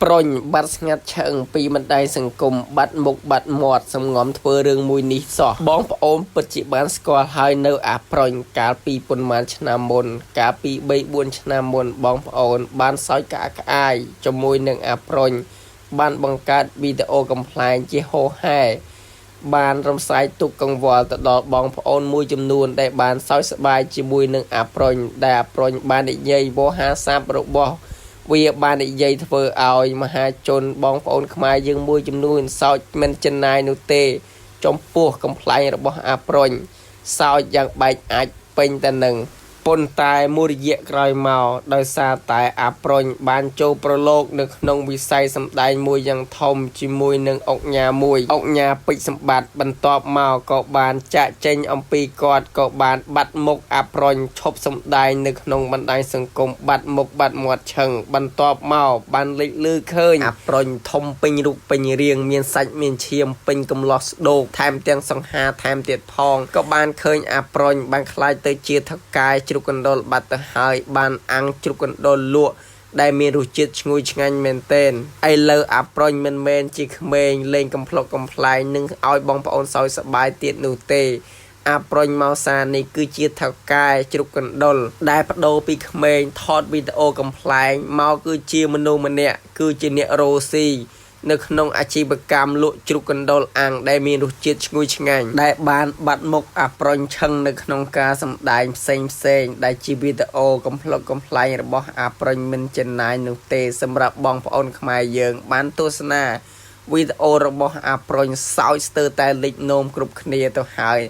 ប្រុញបាត់ស្ងាត់ឆឹងពីបណ្ដាញសង្គមបាត់មុខបាត់មាត់សំងំធ្វើរឿងមួយនេះសោះបងប្អូនពិតជាបានស្គាល់ហើយនៅអាប្រុញកាលពីប៉ុន្មានឆ្នាំមុនកាលពី3-4ឆ្នាំមុនបងប្អូនបានសើចក្អាកក្អាយជាមួយនឹងអាប្រុញបានបង្កើតវីដេអូកំ pl ែងជាហូហែបានរំសាយទុកកង្វល់ទៅដល់បងប្អូនមួយចំនួនដែលបានសោយស្បាយជាមួយនឹងអាប្រុញដែលអាប្រុញបាននិយាយវោហារស័ព្ទរបស់វាបាននិយាយធ្វើឲ្យមហាជនបងប្អូនខ្មែរយើងមួយចំនួនសោចមិនចិនណាយនោះទេចំពោះកំ pl ែងរបស់អាប្រុញសោចយ៉ាងបែកអាចពេញតែនឹងប៉ុន្តែមួយរយៈក្រោយមកដោយសារតែអាប្រុញបានចូលប្រឡូកនៅក្នុងវិស័យសម្ដែងមួយយ៉ាងធំជាមួយនឹងអុកញ៉ាមួយអុកញ៉ាពេជ្រសម្បត្តិបន្ទាប់មកក៏បានចាក់ចេញអំពីគាត់ក៏បានបាត់មុខអាប្រុញឈប់សម្ដែងនៅក្នុងបណ្ដាញសង្គមបាត់មុខបាត់មាត់ឆឹងបន្ទាប់មកបានលេចលឺឃើញអាប្រុញធំពេញរូបពេញរាងមានសាច់មានឈាមពេញកំឡោះស្ដូកថែមទាំងសង្ហាថែមទៀតផងក៏បានឃើញអាប្រុញបានខ្លាចទៅជាថកាយជ្រូកកណ្ដុរបាត់ទៅហើយបានអាំងជ្រូកកណ្ដុរលក់ដែលមានរសជាតិឈ្ងុយឆ្ងាញ់មែនទែនឥឡូវអាប្រុញមិនមែនជាក្មេងលេងកំ pl ុកកំ pl ែងនឹងឲ្យបងប្អូនសោយសប្បាយទៀតនោះទេអាប្រុញមកសានេះគឺជាថកែជ្រូកកណ្ដុរដែលបដូរពីក្មេងថតវីដេអូកំ pl ែងមកគឺជាមនុស្សម្នាក់គឺជាអ្នករស់ស៊ីនៅក្នុងអាជីវកម្មលក់ជ្រូកកណ្ដុរអាំងដែលមានរសជាតិឈ្ងុយឆ្ងាញ់ដែលបានបាត់មុខអាប្រុញឆឹងនៅក្នុងការសម្ដែងផ្សេងដែលជាវីដេអូកំ pl ុកកំ pl ែងរបស់អាប្រុញមិនចិនណាយនោះទេសម្រាប់បងប្អូនខ្មែរយើងបានទស្សនាវីដេអូរបស់អាប្រុញសោចស្ទើរតែលេចនោមគ្រប់គ្នាទៅហើយ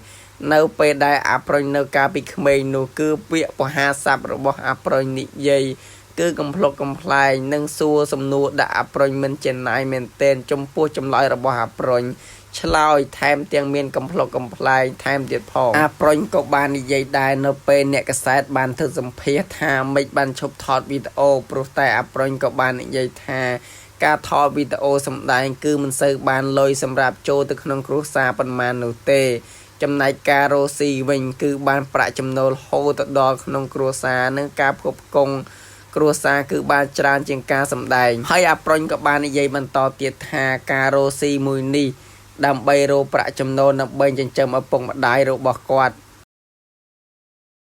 នៅពេលដែលអាប្រុញនៅកាលពីក្មេងនោះគឺពាក្យបហាស័ព្ទរបស់អាប្រុញនិយាយគឺកំ pl ុកកំ pl ែងនិងសួរសំណួរដាក់អាប្រុញមិនចិនណាយមែនទែនចំពោះចម្លើយរបស់អាប្រុញឆ្លើយថែមទាំងមានកំ pl ុកកំ pl ែងថែមទៀតផងអាប្រុញក៏បាននិយាយដែរនៅពេលអ្នកកសែតបានធ្វើសម្ភាសន៍ថាមិនបានឈប់ថតវីដេអូព្រោះតែអាប្រុញក៏បាននិយាយថាការថតវីដេអូសម្ដែងគឺមិនសូវបានលុយសម្រាប់ចូលទៅក្នុងគ្រួសារប៉ុន្មាននោះទេចំណែកការរស់ស៊ីវិញគឺបានប្រាក់ចំណូលហូរទៅដល់ក្នុងគ្រួសារនិងការផ្គត់ផ្គង់គ្រួសារគឺបានច្រើនជាងការសម្ដែងហើយអាប្រុញក៏បាននិយាយបន្តទៀតថាការរស់ស៊ីមួយនេះដើម្បីរកប្រាក់ចំណូលដើម្បីចិញ្ចឹមឪពុកម្ដាយរបស់គាត់